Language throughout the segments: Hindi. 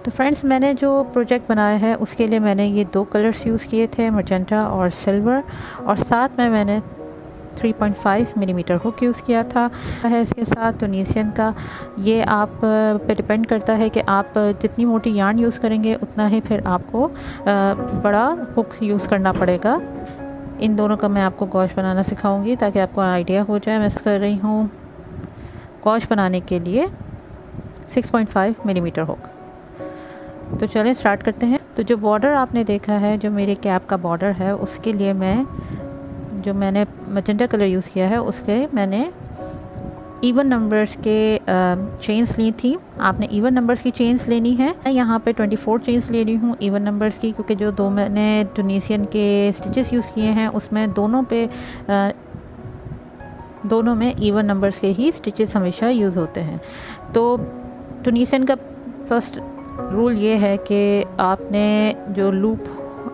तो फ्रेंड्स, मैंने जो प्रोजेक्ट बनाया है उसके लिए मैंने ये 2 कलर्स यूज़ किए थे, मैजेंटा और सिल्वर, और साथ में मैंने 3.5 मिलीमीटर हुक यूज़ किया था है इसके साथ ट्यूनीशियन का। ये आप पे डिपेंड करता है कि आप जितनी मोटी यार्न यूज़ करेंगे उतना ही फिर आपको बड़ा हुक यूज़ करना पड़ेगा। इन दोनों का मैं आपको गॉश बनाना सिखाऊंगी ताकि आपको आइडिया हो जाए। मैं कर रही हूँ गॉश बनाने के लिए 6.5 मिलीमीटर हुक। तो चलें स्टार्ट करते हैं। तो जो बॉर्डर आपने देखा है, जो मेरे कैप का बॉर्डर है, उसके लिए मैंने मैजेंटा कलर यूज़ किया है, उसके मैंने इवन नंबर्स के चेन्स ली थी। आपने इवन नंबर्स की चेन्स लेनी है। मैं यहाँ पे 24 चेन्स ले रही हूँ इवन नंबर्स की, क्योंकि जो 2 मैंने ट्यूनीशियन के स्टिचेस यूज़ किए हैं उसमें दोनों में इवन नंबर्स के ही स्टिचेस हमेशा यूज़ होते हैं। तो ट्यूनीशियन का फर्स्ट रूल ये है कि आपने जो लूप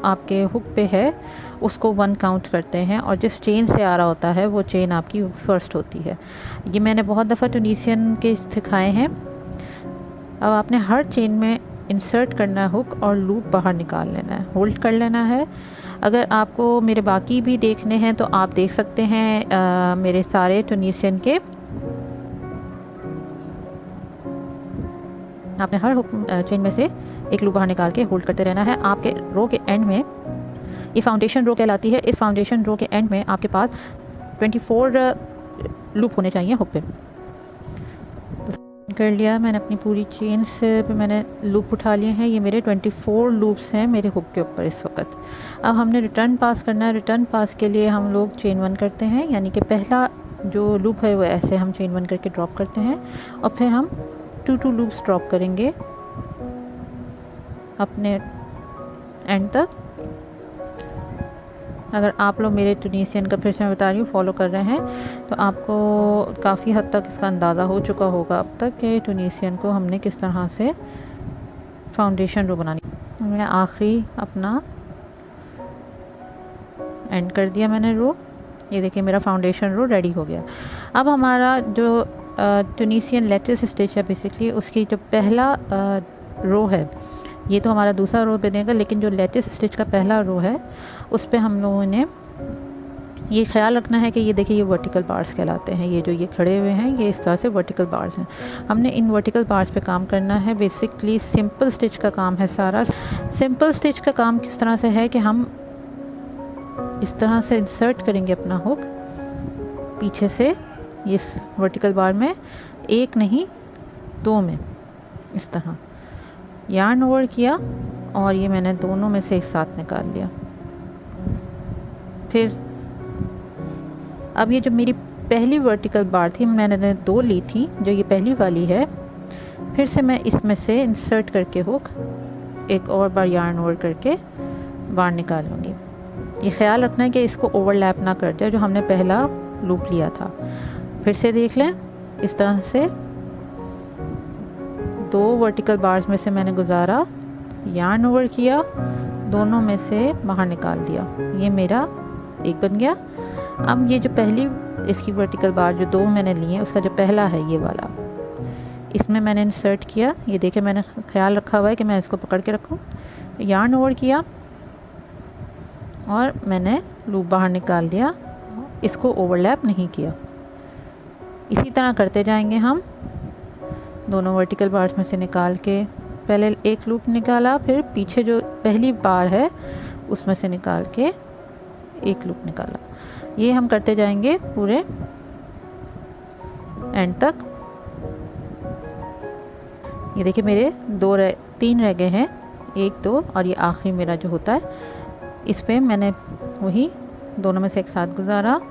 आपके हुक पे है उसको 1 काउंट करते हैं, और जिस चेन से आ रहा होता है वो चेन आपकी फर्स्ट होती है। ये मैंने बहुत दफ़ा ट्यूनीशियन के सिखाए हैं। अब आपने हर चेन में इंसर्ट करना है हुक और लूप बाहर निकाल लेना है, होल्ड कर लेना है। अगर आपको मेरे बाकी भी देखने हैं तो आप देख सकते हैं मेरे सारे ट्यूनीशियन के। आपने हर हुक चेन में से एक लूप बाहर निकाल के होल्ड करते रहना है। आपके रो के एंड में, ये फाउंडेशन रो कहलाती है, इस फाउंडेशन रो के एंड में आपके पास 24 लूप होने चाहिए हुक पे। तो कर लिया मैंने अपनी पूरी चेन्स पे मैंने लूप उठा लिए हैं। ये मेरे 24 लूप्स हैं मेरे हुक के ऊपर इस वक्त। अब हमने रिटर्न पास करना है। रिटर्न पास के लिए हम लोग चेन 1 करते हैं, यानी कि पहला जो लूप है वो ऐसे हम चेन 1 करके ड्रॉप करते हैं, और फिर हम 2 लूप्स ड्रॉप करेंगे अपने एंड तक। अगर आप लोग मेरे ट्यूनीशियन का, फिर से मैं बता रही हूँ, फॉलो कर रहे हैं तो आपको काफ़ी हद तक इसका अंदाज़ा हो चुका होगा अब तक कि ट्यूनीशियन को हमने किस तरह से फाउंडेशन रो बनानी। मैं आखिरी अपना एंड कर दिया मैंने रो। ये देखिए मेरा फाउंडेशन रो रेडी हो गया। अब हमारा जो ट्यूनीशियन लेटिस स्टिच है बेसिकली, उसकी जो पहला रो है, ये तो हमारा दूसरा रो बनेगा, लेकिन जो लेटिस स्टिच का पहला रो है उस पे हम लोगों ने ये ख्याल रखना है कि ये देखिए ये वर्टिकल बार्स कहलाते हैं। ये जो ये खड़े हुए हैं ये इस तरह से वर्टिकल बार्स हैं। हमने इन वर्टिकल बार्स पे काम करना है। बेसिकली सिंपल स्टिच का काम है सारा। सिंपल स्टिच का काम किस तरह से है कि हम इस तरह से इंसर्ट करेंगे अपना हुक पीछे से इस वर्टिकल बार में, एक नहीं 2 में, इस तरह यार्न ओवर किया और ये मैंने दोनों में से एक साथ निकाल लिया। फिर अब ये जो मेरी पहली वर्टिकल बार थी, मैंने 2 ली थी, जो ये पहली वाली है, फिर से मैं इसमें से इंसर्ट करके हुक एक और बार यार्न ओवर करके बाहर निकाल लूँगी। ये ख्याल रखना है कि इसको ओवरलैप ना कर जाए जो हमने पहला लूप लिया था। फिर से देख लें, इस तरह से 2 वर्टिकल बार्स में से मैंने गुजारा, यार्न ओवर किया, दोनों में से बाहर निकाल दिया। ये मेरा एक बन गया। अब ये जो पहली इसकी वर्टिकल बार जो 2 मैंने लिए हैं, उसका जो पहला है ये वाला, इसमें मैंने इंसर्ट किया। ये देखिए मैंने ख्याल रखा हुआ है कि मैं इसको पकड़ के रखूं। यार्न ओवर किया और मैंने लूप बाहर निकाल दिया, इसको ओवरलैप नहीं किया। इसी तरह करते जाएंगे हम। दोनों वर्टिकल बार्स में से निकाल के पहले एक लूप निकाला, फिर पीछे जो पहली बार है उसमें से निकाल के एक लूप निकाला। ये हम करते जाएंगे पूरे एंड तक। ये देखिए मेरे 3 रह गए हैं, 1 2 और ये आखिरी मेरा जो होता है, इस पे मैंने वही दोनों में से एक साथ गुजारा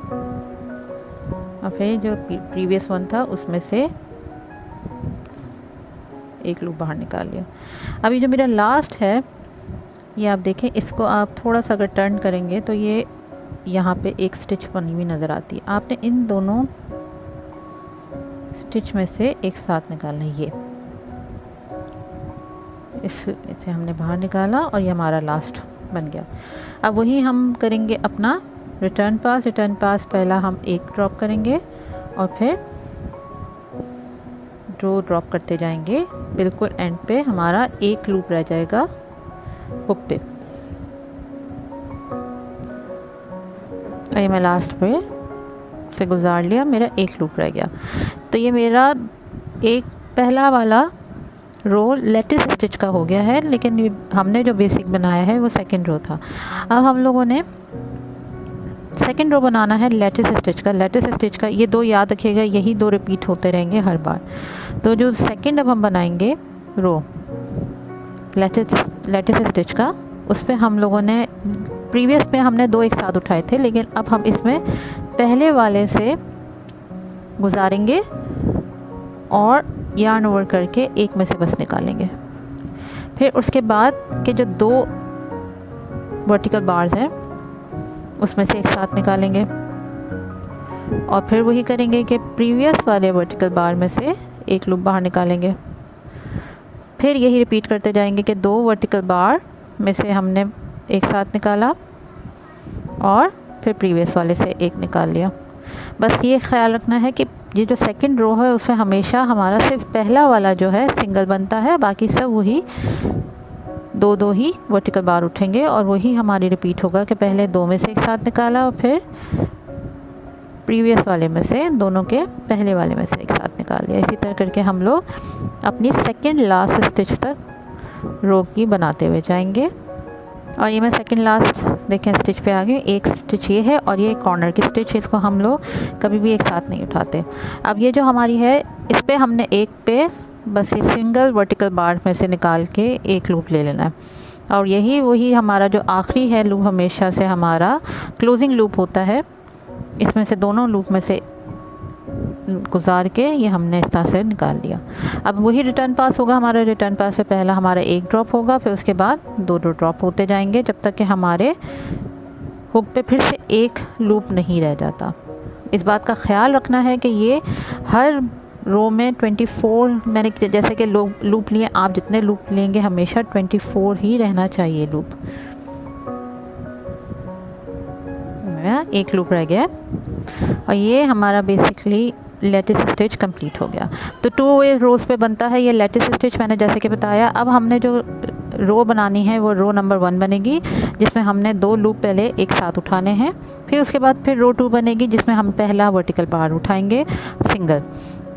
और फिर जो प्रीवियस वन था उसमें से एक लूप बाहर निकाल लिया। अभी जो मेरा लास्ट है, ये आप देखें, इसको आप थोड़ा सा अगर टर्न करेंगे तो ये यहाँ पे एक स्टिच बनी हुई नज़र आती है। आपने इन दोनों स्टिच में से एक साथ निकालना है। ये इसे हमने बाहर निकाला और ये हमारा लास्ट बन गया। अब वही हम करेंगे अपना रिटर्न पास। रिटर्न पास पहला हम एक ड्रॉप करेंगे और फिर रो ड्रॉप करते जाएंगे, बिल्कुल एंड पे हमारा एक लूप रह जाएगा हुक पे। ये मैं लास्ट पे से गुजार लिया, मेरा एक लूप रह गया। तो ये मेरा एक पहला वाला रो लेटिस स्टिच का हो गया है, लेकिन हमने जो बेसिक बनाया है वो सेकंड रो था। अब हम लोगों ने सेकंड रो बनाना है लेटिस स्टिच का। लेटिस स्टिच का ये दो याद रखिएगा, यही दो रिपीट होते रहेंगे हर बार। तो जो सेकंड अब हम बनाएंगे रो लेटिस स्टिच का, उस पर हम लोगों ने प्रीवियस में हमने दो एक साथ उठाए थे, लेकिन अब हम इसमें पहले वाले से गुजारेंगे और यार्न ओवर करके एक में से बस निकालेंगे। फिर उसके बाद के जो दो वर्टिकल बार्स हैं उसमें से एक साथ निकालेंगे, और फिर वही करेंगे कि प्रीवियस वाले वर्टिकल बार में से एक लूप बाहर निकालेंगे। फिर यही रिपीट करते जाएंगे कि दो वर्टिकल बार में से हमने एक साथ निकाला और फिर प्रीवियस वाले से एक निकाल लिया। बस ये ख्याल रखना है कि ये जो सेकंड रो है उसमें हमेशा हमारा सिर्फ पहला वाला जो है सिंगल बनता है, बाकी सब वही दो दो ही वर्टिकल बार उठेंगे, और वही हमारी रिपीट होगा कि पहले दो में से एक साथ निकाला और फिर प्रीवियस वाले में से दोनों के पहले वाले में से एक साथ निकाल लिया। इसी तरह करके हम लोग अपनी सेकंड लास्ट स्टिच तक रो की बनाते हुए जाएंगे। और ये मैं सेकंड लास्ट देखें स्टिच पे आ गई। एक स्टिच ये है और ये कॉर्नर की स्टिच है, इसको हम लोग कभी भी एक साथ नहीं उठाते। अब ये जो हमारी है इस पे हमने एक पे बस ये सिंगल वर्टिकल बार में से निकाल के एक लूप ले लेना है, और यही वही हमारा जो आखिरी है लूप हमेशा से हमारा क्लोजिंग लूप होता है। इसमें से दोनों लूप में से गुजार के ये हमने इस तरह से निकाल लिया। अब वही रिटर्न पास होगा हमारा। रिटर्न पास से पहला हमारा एक ड्रॉप होगा, फिर उसके बाद दो दो ड्रॉप होते जाएंगे जब तक कि हमारे हुक पे फिर से एक लूप नहीं रह जाता। इस बात का ख्याल रखना है कि ये हर रो में 24 मैंने जैसे कि लूप लिए, आप जितने लूप लेंगे हमेशा 24 ही रहना चाहिए लूप। एक लूप रह गया और ये हमारा बेसिकली लेटिस स्टिच कंप्लीट हो गया। तो 2 रोज़ पे बनता है ये लेटिस स्टिच, मैंने जैसे कि बताया। अब हमने जो रो बनानी है वो रो नंबर 1 बनेगी, जिसमें हमने 2 लूप पहले एक साथ उठाने हैं। फिर उसके बाद फिर रो 2 बनेगी, जिसमें हम पहला वर्टिकल बार उठाएंगे सिंगल।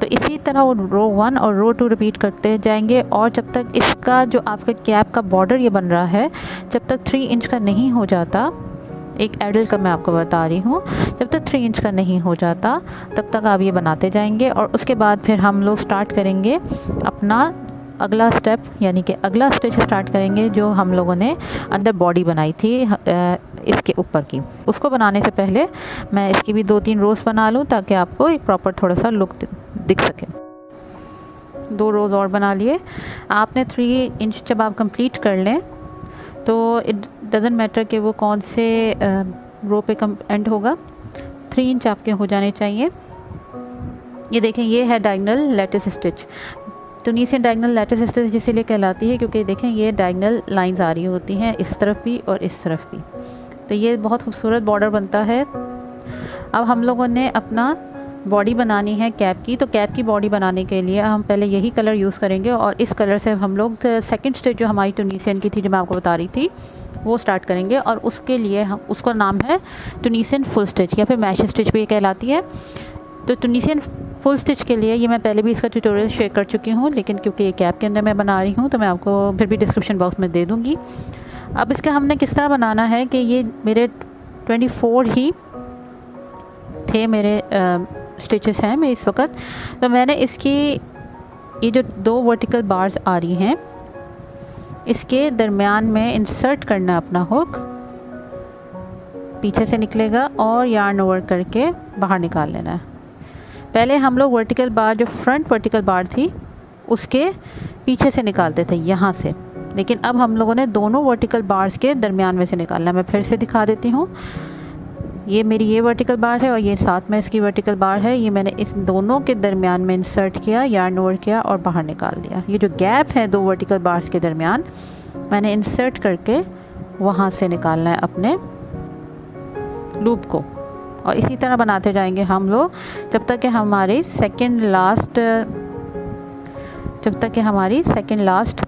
तो इसी तरह वो रो 1 और रो 2 रिपीट करते जाएंगे, और जब तक इसका जो आपका कैप का बॉर्डर ये बन रहा है, जब तक 3 इंच का नहीं हो जाता, एक एडल का मैं आपको बता रही हूँ, जब तक 3 इंच का नहीं हो जाता तब तक आप ये बनाते जाएंगे। और उसके बाद फिर हम लोग स्टार्ट करेंगे अपना अगला स्टेप, यानी कि अगला स्टिच स्टार्ट करेंगे जो हम लोगों ने अंदर बॉडी बनाई थी इसके ऊपर की। उसको बनाने से पहले मैं इसकी भी 2-3 रोज़ बना लूँ ताकि आपको एक प्रॉपर थोड़ा सा लुक दिख सके। 2 रोज़ और बना लिए आपने। 3 इंच जब आप कंप्लीट कर लें तो इट डज़न्ट मैटर कि वो कौन से रो पे एंड होगा, 3 इंच आपके हो जाने चाहिए। ये देखें, ये है diagonal lattice stitch. Tunisian diagonal lattice stitch इसीलिए कहलाती है क्योंकि देखें ये डायगोनल लाइंस आ रही होती हैं इस तरफ भी और इस तरफ भी, तो ये बहुत खूबसूरत बॉर्डर बनता है। अब हम लोगों ने अपना बॉडी बनानी है कैप की, तो कैप की बॉडी बनाने के लिए हम पहले यही कलर यूज़ करेंगे, और इस कलर से हम लोग सेकंड स्टिच जो हमारी ट्यूनीशियन की थी जो मैं आपको बता रही थी वो स्टार्ट करेंगे। और उसके लिए हम उसका नाम है ट्यूनीशियन फुल स्टिच या फिर मैश स्टिच भी कहलाती है। तो ट्यूनीशियन फुल स्टिच के लिए ये मैं पहले भी इसका ट्यूटोरियल शेयर कर चुकी हूँ, लेकिन क्योंकि ये कैप के अंदर मैं बना रही हूँ तो मैं आपको फिर भी डिस्क्रिप्शन बॉक्स में दे दूँगी। अब इसका हमने किस तरह बनाना है कि ये मेरे 24 ही थे मेरे स्टिचेस हैं मैं इस वक्त। तो मैंने इसकी ये जो 2 वर्टिकल बार्स आ रही हैं इसके दरमियान में इंसर्ट करना अपना हुक, पीछे से निकलेगा और यार्न ओवर करके बाहर निकाल लेना है। पहले हम लोग वर्टिकल बार जो फ्रंट वर्टिकल बार थी उसके पीछे से निकालते थे यहाँ से, लेकिन अब हम लोगों ने दोनों वर्टिकल बार्स के दरमियान में से निकालना है। मैं फिर से दिखा देती हूँ, ये मेरी ये वर्टिकल बार है और ये साथ में इसकी वर्टिकल बार है। ये मैंने इस दोनों के दरमियान में इंसर्ट किया, यार्न ओवर किया और बाहर निकाल दिया। ये जो गैप है 2 वर्टिकल बार्स के दरमियान मैंने इंसर्ट करके वहाँ से निकालना है अपने लूप को, और इसी तरह बनाते जाएंगे हम लोग जब तक कि हमारी सेकंड लास्ट जब तक कि हमारी सेकंड लास्ट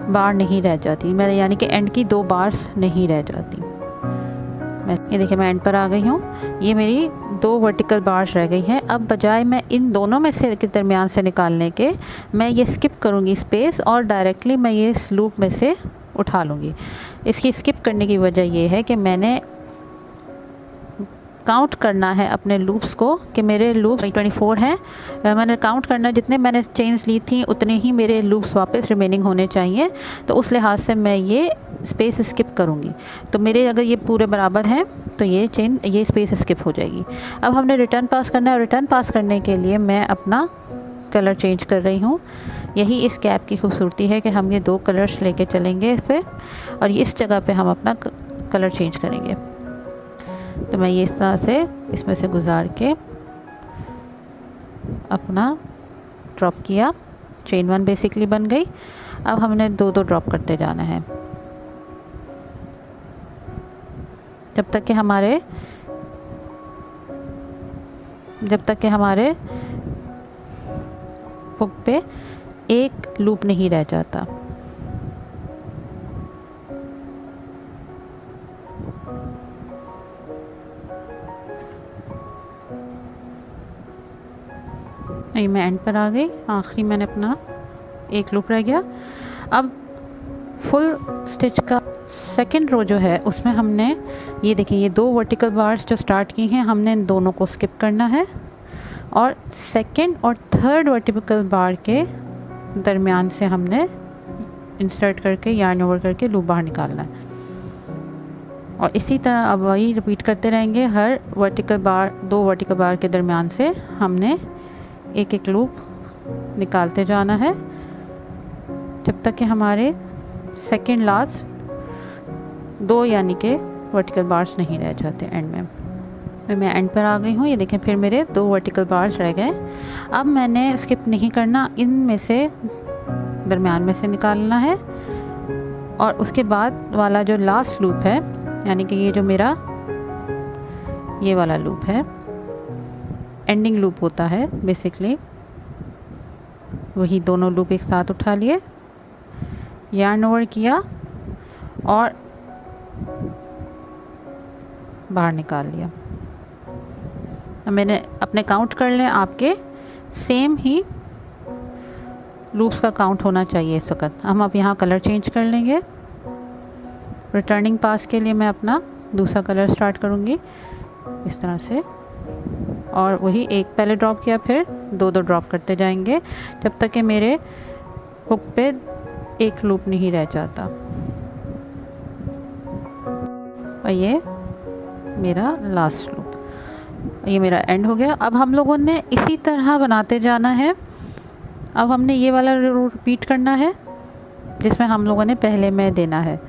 बार नहीं रह जाती, मेरे यानी कि एंड की 2 बार्स नहीं रह जाती। ये देखिए मैं एंड पर आ गई हूँ। ये मेरी 2 वर्टिकल बार्स रह गई हैं। अब बजाय मैं इन दोनों में से के दरमियान से निकालने के, मैं ये स्किप करूँगी स्पेस और डायरेक्टली मैं ये इस लूप में से उठा लूँगी। इसकी स्किप करने की वजह ये है कि मैंने काउंट करना है अपने लूप्स को कि मेरे लूप्स 24 हैं। मैंने काउंट करना है, जितने मैंने चेन्स ली थी उतने ही मेरे लूप्स वापस रिमेनिंग होने चाहिए। तो उस लिहाज से मैं ये स्पेस स्किप करूँगी। तो मेरे अगर ये पूरे बराबर हैं तो ये स्पेस स्किप हो जाएगी। अब हमने रिटर्न पास करना है। रिटर्न पास करने के लिए मैं अपना कलर चेंज कर रही हूँ। यही इस कैप की खूबसूरती है कि हम ये 2 कलर्स लेके चलेंगे इस पर, और इस जगह पे हम अपना कलर चेंज करेंगे। तो मैं ये इस तरह से इसमें से गुजार के अपना ड्रॉप किया। चेन 1 बेसिकली बन गई। अब हमने 2-2 ड्रॉप करते जाना है जब तक कि हमारे हुक पे एक लूप नहीं रह जाता। ये मैं एंड पर आ गई। आखिरी मैंने अपना एक लूप रह गया। अब फुल स्टिच का सेकंड रो जो है उसमें हमने ये देखिए ये 2 वर्टिकल बार्स जो स्टार्ट की हैं, हमने इन दोनों को स्किप करना है और सेकंड और थर्ड वर्टिकल बार के दरमियान से हमने इंसर्ट करके यार्न ओवर करके लूप बाहर निकालना है। और इसी तरह अब वही रिपीट करते रहेंगे। हर वर्टिकल बार 2 वर्टिकल बार के दरमियान से हमने एक लूप निकालते जाना है जब तक कि हमारे सेकंड लास्ट 2 यानी कि वर्टिकल बार्स नहीं रह जाते एंड में। मैं एंड पर आ गई हूँ। ये देखें फिर मेरे 2 वर्टिकल बार्स रह गए। अब मैंने स्किप नहीं करना, इन में से दरमियान में से निकालना है और उसके बाद वाला जो लास्ट लूप है, यानी कि ये जो मेरा ये वाला लूप है, एंडिंग लूप होता है बेसिकली, वही दोनों लूप एक साथ उठा लिए, यार्न ओवर किया और बाहर निकाल लिया। अब मैंने अपने काउंट कर लें, आपके सेम ही लूप्स का काउंट होना चाहिए इस वक्त। हम अब यहाँ कलर चेंज कर लेंगे। रिटर्निंग पास के लिए मैं अपना दूसरा कलर स्टार्ट करूँगी इस तरह से, और वही एक पहले ड्रॉप किया, फिर 2-2 ड्रॉप करते जाएंगे जब तक कि मेरे हुक पे एक लूप नहीं रह जाता। और ये मेरा लास्ट लूप, ये मेरा एंड हो गया। अब हम लोगों ने इसी तरह बनाते जाना है। अब हमने ये वाला रो रिपीट करना है जिसमें हम लोगों ने पहले में देना है,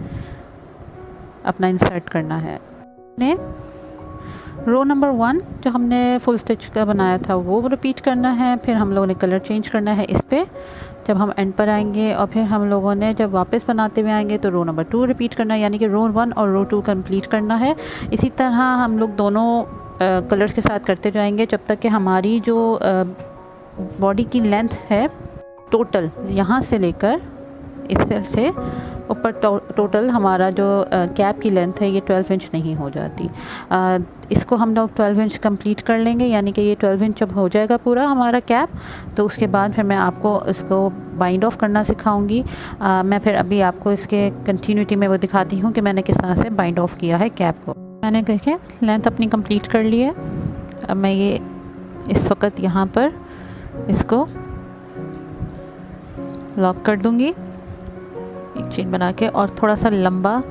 अपना इंसर्ट करना है। ने रो नंबर 1 जो हमने फुल स्टिच का बनाया था वो रिपीट करना है। फिर हम लोगों ने कलर चेंज करना है इस पे जब हम एंड पर आएंगे, और फिर हम लोगों ने जब वापस बनाते हुए आएंगे तो रो नंबर 2 रिपीट करना है, यानी कि रो 1 और रो 2 कंप्लीट करना है। इसी तरह हम लोग दोनों कलर्स के साथ करते जाएंगे जब तक कि हमारी जो बॉडी की लेंथ है टोटल यहाँ से लेकर इस तरह से ऊपर टोटल हमारा जो कैप की लेंथ है ये 12 इंच नहीं हो जाती। इसको हम लोग 12 इंच कंप्लीट कर लेंगे, यानी कि ये 12 इंच जब हो जाएगा पूरा हमारा कैप, तो उसके बाद फिर मैं आपको इसको बाइंड ऑफ करना सिखाऊंगी। मैं फिर अभी आपको इसके कंटिन्यूटी में वो दिखाती हूँ कि मैंने किस तरह से बाइंड ऑफ किया है कैप को। मैंने देखें लेंथ अपनी कंप्लीट कर ली है। अब मैं ये इस वक्त यहाँ पर इसको लॉक कर दूँगी एक चेन बना के, और थोड़ा सा लंबा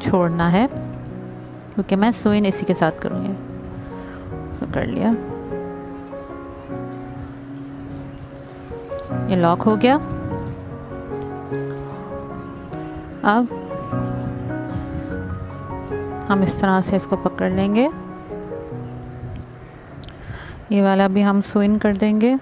छोड़ना है क्योंकि मैं सुईन इसी के साथ करूँगी। तो कर लिया, ये लॉक हो गया। अब हम इस तरह से इसको पकड़ लेंगे, ये वाला भी हम सुईन कर देंगे।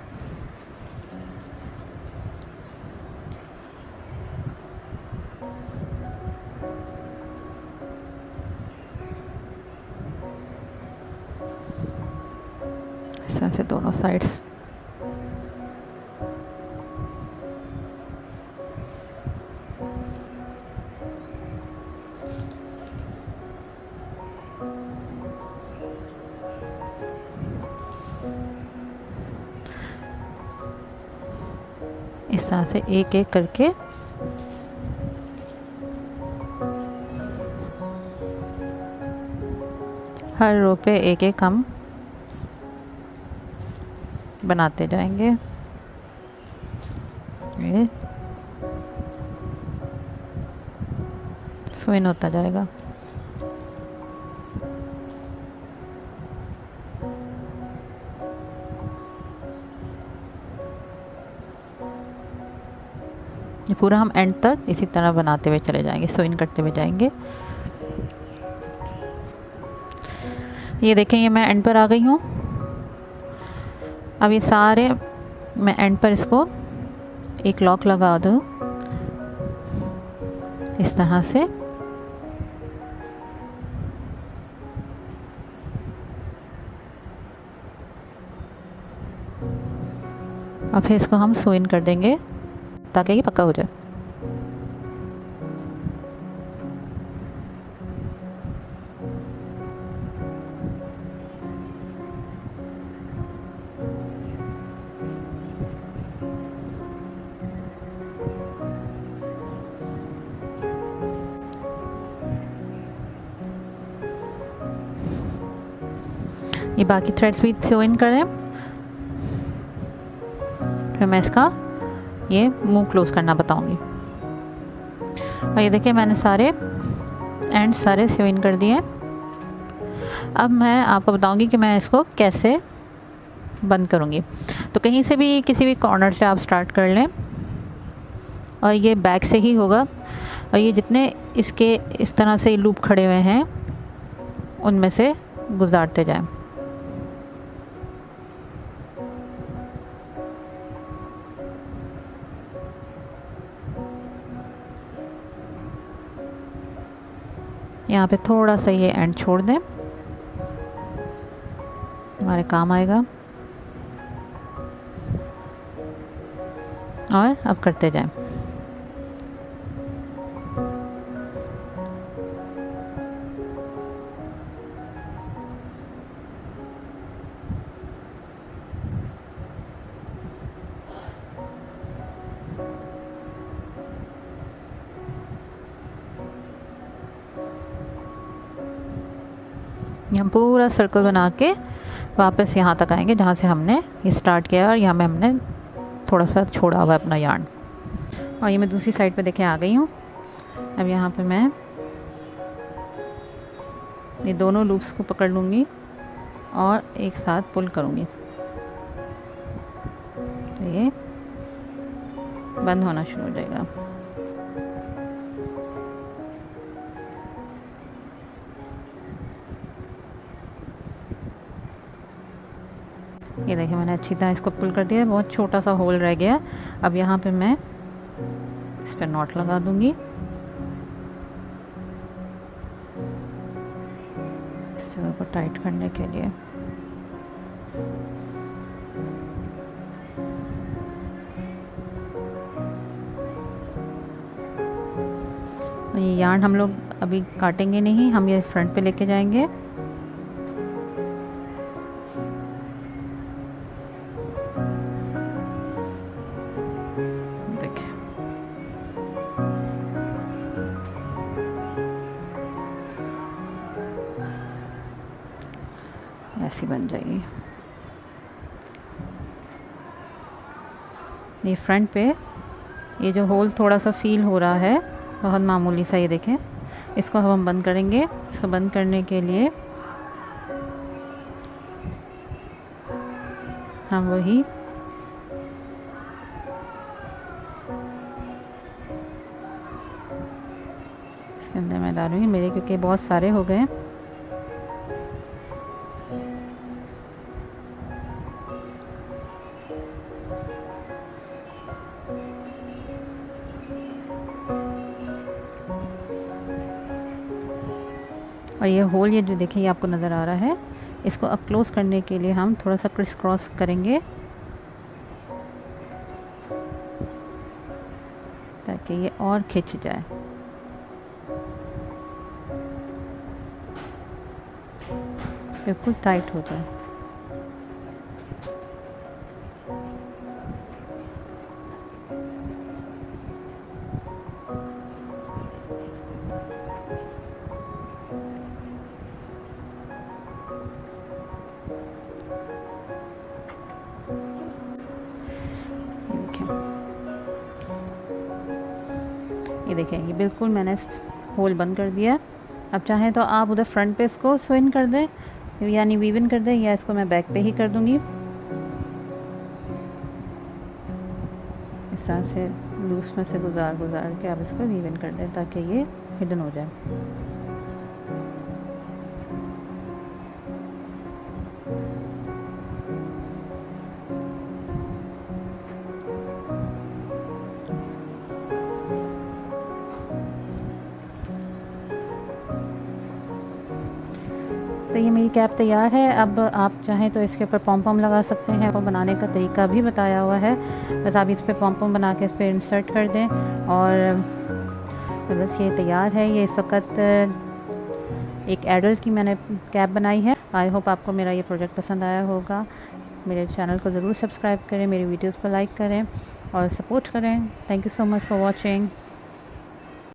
इस तरह से दोनों साइड्स इस तरह से एक एक करके हर रो पे एक एक हम बनाते जाएंगे। ये स्विन होता जाएगा। ये पूरा हम एंड तक इसी तरह बनाते हुए चले जाएंगे, स्विन करते हुए जाएंगे। ये देखें, ये मैं एंड पर आ गई हूँ। अब ये सारे मैं एंड पर इसको एक लॉक लगा दूँ इस तरह से। अब फिर इसको हम स्विन कर देंगे ताकि ये पक्का हो जाए। ये बाकी थ्रेड्स भी स्विन कर दें। फिर मैं इसका ये मुंह क्लोज करना बताऊंगी। और ये देखिए, मैंने सारे एंड सारे स्विन कर दिए। अब मैं आपको बताऊंगी कि मैं इसको कैसे बंद करूंगी। तो कहीं से भी, किसी भी कॉर्नर से आप स्टार्ट कर लें, और ये बैक से ही होगा। और ये जितने इसके इस तरह से लूप खड़े हुए हैं उनमें से गुजारते जाएं। यहाँ पे थोड़ा सा ये एंड छोड़ दें, हमारे काम आएगा। और अब करते जाएं। हम पूरा सर्कल बना के वापस यहाँ तक आएंगे जहाँ से हमने ये स्टार्ट किया, और यहाँ में हमने थोड़ा सा छोड़ा हुआ अपना यार्न। और ये मैं दूसरी साइड पे देखे आ गई हूँ। अब यहाँ पे मैं ये दोनों लूप्स को पकड़ लूँगी और एक साथ पुल करूँगी, तो ये बंद होना शुरू हो जाएगा। ये देखिए, मैंने अच्छी तरह इसको पुल कर दिया। बहुत छोटा सा होल रह गया। अब यहाँ पे मैं इस पर नॉट लगा दूंगी इस जगह को टाइट करने के लिए। ये यार्न हम लोग अभी काटेंगे नहीं, हम ये फ्रंट पे लेके जाएंगे। ऐसी बन जाएगी। ये फ्रंट पे ये जो होल थोड़ा सा फील हो रहा है, बहुत मामूली सा, ये देखें, इसको हम बंद करेंगे। इसको बंद करने के लिए हम वही इसके अंदर मैं डालूंगी मेरे, क्योंकि बहुत सारे हो गए। और ये होल, ये जो देखिए, ये आपको नज़र आ रहा है, इसको अब क्लोज करने के लिए हम थोड़ा सा क्रिस क्रॉस करेंगे ताकि ये और खिंच जाए। बिल्कुल टाइट हो जाए। ये देखें, ये बिल्कुल मैंने होल बंद कर दिया। अब चाहें तो आप उधर फ्रंट पे इसको स्विन कर दें, यानी वीवन कर दें, या इसको मैं बैक पे ही कर दूँगी। इस तरह से लूज में से गुजार के आप इसको वीवन कर दें ताकि ये हिडन हो जाए। तो ये मेरी कैप तैयार है। अब आप चाहें तो इसके ऊपर पॉम पॉम लगा सकते हैं। पॉम बनाने का तरीका भी बताया हुआ है, बस आप इस पर पॉम पॉम बना के इस पर इंसर्ट कर दें और बस ये तैयार है। ये इस वक्त एक एडल्ट की मैंने कैप बनाई है। आई होप आपको मेरा ये प्रोजेक्ट पसंद आया होगा। मेरे चैनल को ज़रूर सब्सक्राइब करें, मेरी वीडियोज़ को लाइक करें और सपोर्ट करें। Thank you so much for watching.